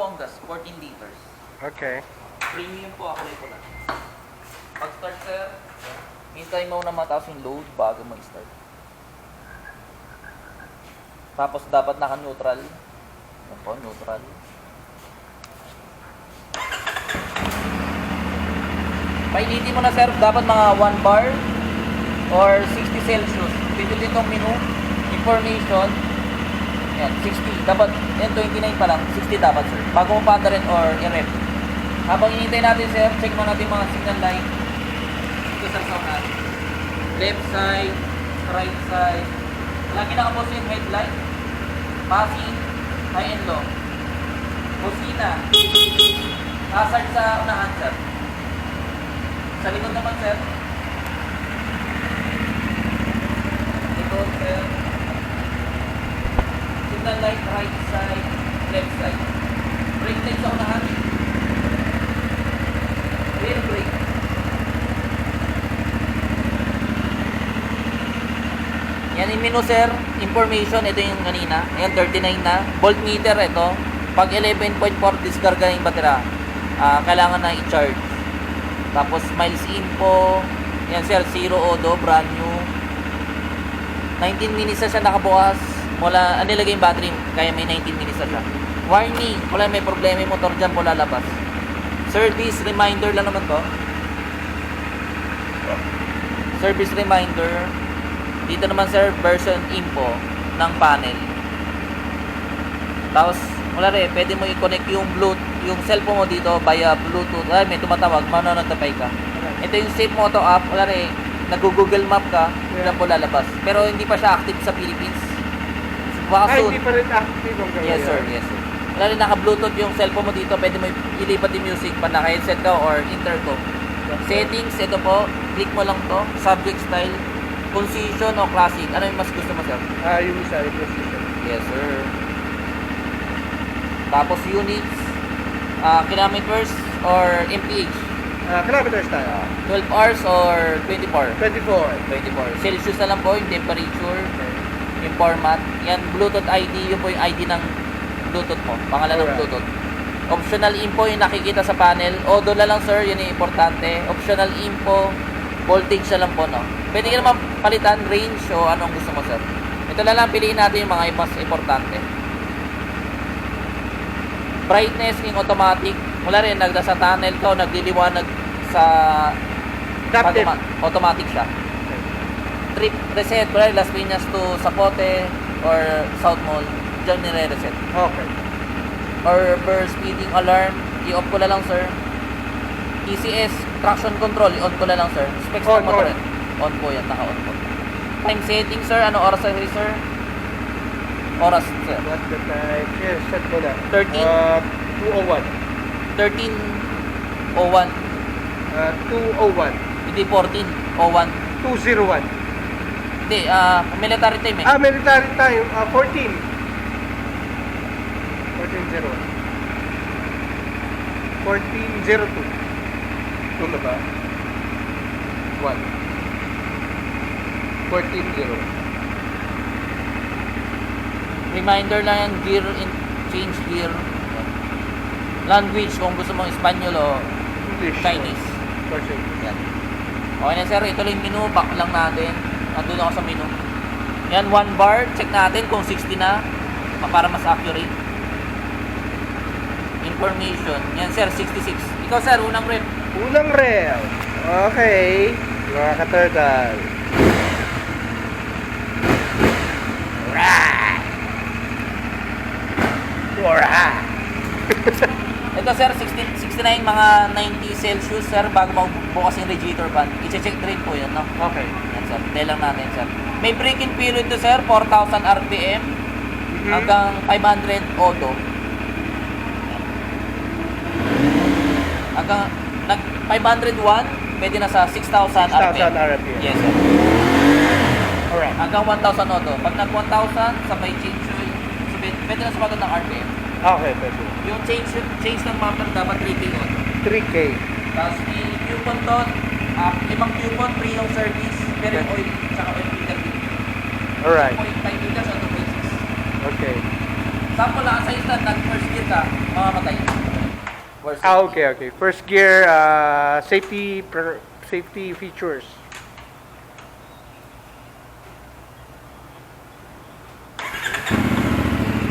Songas, 14 liters. Okay. Premium po, ako ko lang. Pag-start, sir, hintay mo na mataas yung load bago mag-start. Tapos dapat naka-neutral. Yan po, neutral. Painitin mo na, sir, dapat mga 1 bar or 60 Celsius. Pindutin itong menu, information. Yan, 60. Dapat, yan 29 pa lang, 60 dapat, sir. Bago mo paanda rin or i-rep. Habang inintay natin, sir, check mo natin mga signal light. Ito, sir, sa unahan. Left side, right side. Lagi nakapost yung headlight. Passing, high and low. Busina. Hazard sa unahan, sir. Sa likod naman, sir. Likod, sir. Signal light, right side, left side. Brake light sa unahan. Rear brake. Yan yung menu, sir. Information, ito yung kanina. Ayan, 39 na. Voltmeter, ito. Pag 11.4 discarga yung batera, kailangan na i-charge. Tapos miles info. Yan, sir, 0 odo, brand new. 19 minutes na siya nakabukas. Mula, nilagay yung battery, kaya may 19 minutes na siya. Warning, wala may problema yung motor dyan po lalabas. Service reminder lang naman to. Service reminder. Dito naman, sir, version info ng panel. Tapos, wala rin, pwede mo i-connect yung Bluetooth, yung cellphone mo dito via Bluetooth. Ay, may tumatawag, manonotify ka. Ito yung Safe Moto app, wala rin, nag-Google Map ka, yan po lalabas. Pero hindi pa siya active sa Philippines. Baka soon. Hindi pa rin active ang gawin. Yes, sir, yes, sir. Wala rin, naka-Bluetooth yung cellphone mo dito, pwede mo ilipat yung music pa naka-headset ka or intercom. Settings, ito po, click mo lang to, subject style, position o classic. Ano yung mas gusto mo, sir? Yung isa, yung position. Yes, sir. Tapos units, kilometers or mph. Kilometers tayo. 12 hours or 24? 24. 24. Celsius na lang po yung temperature, yung format. Yan, Bluetooth ID, yun po yung ID ng Bluetooth mo. Pangalan ng Bluetooth. Optional info yung nakikita sa panel. Odo na lang, sir, yun yung importante. Optional info, voltage na lang po, no? Pwede ka naman palitan, range o anong gusto mo, sir. Ito na lang, piliin natin yung mga mas importante. Brightness yung automatic. Wala rin, nasa tunnel ka o nagliliwanag sa automatic siya. Trip reset, wala rin, Las Piñas to Zapote or South Mall. Diyan nire-reset. Okay. Or per speeding alarm, i-off ko na lang, sir. ECS, traction control, i-on ko na lang, sir. Specs ng motor. On po yan, naka-on po. Time setting, sir. Ano oras sa sir? Oras, sir. What the time? Yes, set ko na. 13? 2:01. 13:01. 2:01. Hindi 14:01. 2:01. Hindi, military time eh. Military time. 14. 14:01. 14:02. Ito na ba? 1. 14:0. Reminder lang yan, gear, change gear. Language, kung gusto mong Espanyol o English. Chinese. Person. Yan. Okay na, sir, ito lang yung menu, back lang natin. Nandun ako sa menu. Yan, 1 bar, check natin kung 60 na, para mas accurate. Information, yan, sir, 66. Ikaw, sir, unang rep. Unang rail. Okay. Mga ka-turtle. Alright. Ito, sir, 69, mga 90 Celsius, sir, bago magbukas yung radiator fan. I-check drain po yun, no? Okay. Yan, sir, tell lang natin, sir. May braking period to, sir, 4,000 RPM hanggang 500 odo. Hanggang 501, pwede na sa 6,000 RPM. 6,000 RPM. Yes, sir. Alright. Hanggang 1,000 odo. Pag nag 1,000, sabay change oil, pwede na sumagot ng RPM. Okay, pwede. Yung change ng muffler dapat 3K odo. 3K. Tapos may coupon doon, 5 coupon, free yung service, pero yung oil, tsaka oil filter. Alright. 0.5 liters o 2.6. Okay. Sample lang, sa instant, nag-first gear ka, mamamatay. Or Okay, okay. First gear, safety features.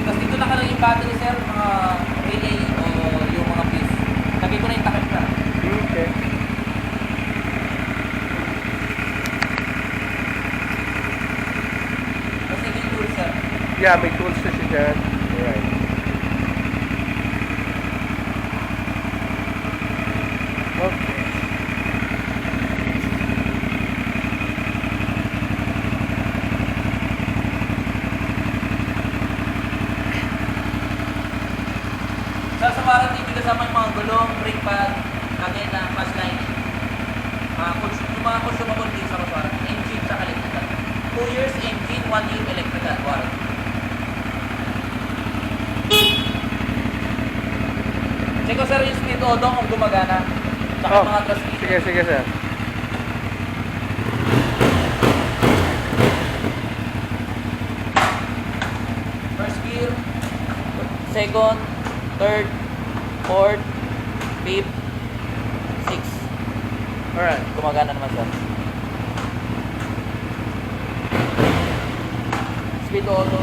Tapos dito nakalagay yung battery, sir, mga relay o yung mga piece. Lagay ko na yung takip na. Okay. Tapos yung tool, sir. Yeah, may tools na siya dyan. Alright. Okay. Sa warranty, hindi kasama yung mga gulong, brake pad, kadena, flash light. Yung mga consumable din sa warranty. Engine sa electrical. 2 years engine, 1 year electrical warranty. Check ko, sir, yung speed odong kung gumagana. Tsaka yung mga transmission. Sige, sige, sir. First gear, second, third, fourth, fifth, sixth. Alright. Gumagana naman, sir. Speed auto.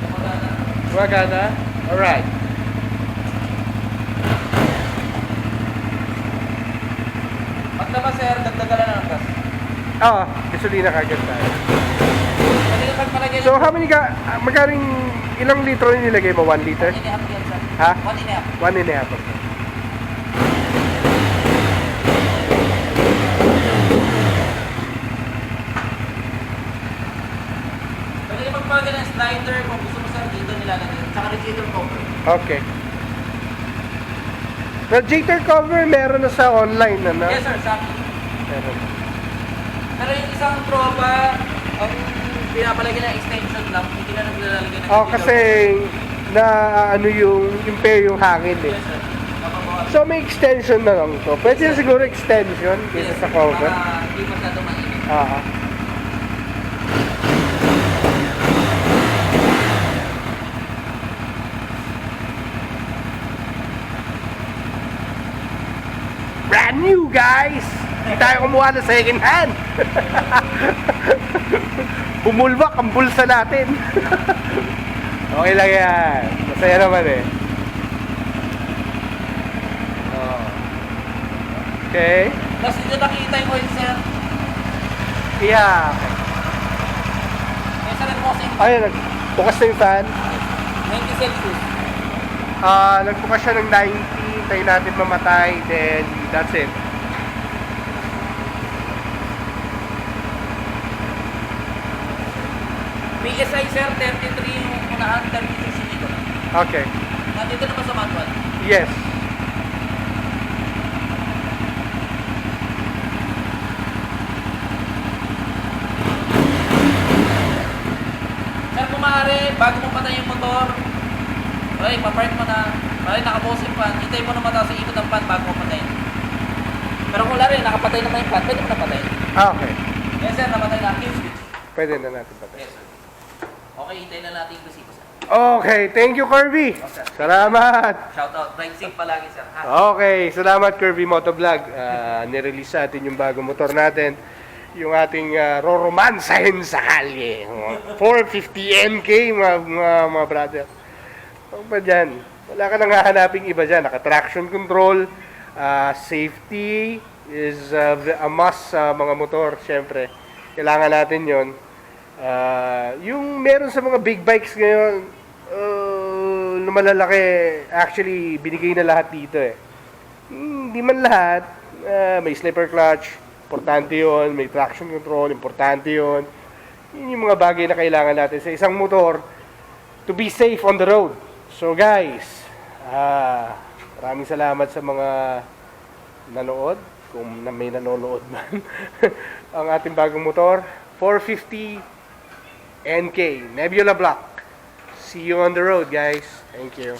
Gumagana. Gumagana? Alright. Pagtaba, sir, dagdagan na ng gas. Oo, gasolina kagad tayo. Pwede ka palagay So, how many magaling, ilang litro yung nilagay mo? 1 liter? 1.5 yan, sir. Ha? 1.5. 1.5. Okay. Pwede ka magpalagay ng slider kung gusto mo, sir, dito nilalagay. Tsaka radiator cover. Okay. Radiator cover meron na sa online, ano? Yes, sir, sa akin. Meron. Pero yung isang tropa, ang pinapalagay ng extension lang, hindi na naglalagay ng Oh, kasi na ano yung impair yung hangin eh. Yes, sir. Napabawas. So may extension na lang to. Pwede na siguro extension kaysa sa cover. Para hindi masyado mainit. Ah. Brand new, guys! Hindi tayo kumuha ng second hand. Bumulwak ang bulsa natin. Okay lang yan. Masaya naman eh. Oh. Okay. Tapos dito nakikita yung oil, sir. Yeah. Kaya sir, mo kasi Ayun, nagbukas na yung fan. 90 Celsius. Nagbukas siya ng 90. Tayo natin mamatay. Then, that's it. PSI, sir, 33 yung unahan, 36 yung dito. Okay. Nandito naman sa manual. Yes. Sir, kung maaari, bago mo patay yung motor, okay, papark mo na. Okay, nakabukas yung fan. Hintay mo na mataas yung ikot ng fan bago mo patayin. Pero kung lari, nakapatay naman yung fan, pwede mo na patayin. Okay. Yes, sir, namatay na. Kill switch. Pwede na natin patay. Yes, sir. Okay, hintayin na natin yung resibo, sir. Okay. Thank you, Kirby. sir. Salamat. Shout out. Ride safe palagi, sir. Ha? Okay. Salamat, Kirby Motovlog. Nirelease natin yung bagong motor natin. Yung ating roromansahin sa kalye. 450 NK, mga brother. Ano ba dyan? Wala ka nang hahanaping iba dyan. Naka-traction control, safety is a must sa mga motor, syempre. Kailangan natin yon. Yung meron sa mga big bikes ngayon, na malalaki, actually, binigay na lahat dito eh. Hindi man lahat. May slipper clutch, importante yun. May traction control, importante yun. Yun yung mga bagay na kailangan natin sa isang motor to be safe on the road. So guys, maraming salamat sa mga nanood, kung may nanonood man. Ang ating bagong motor, 450 NK, Nebula Block. See you on the road, guys. Thank you.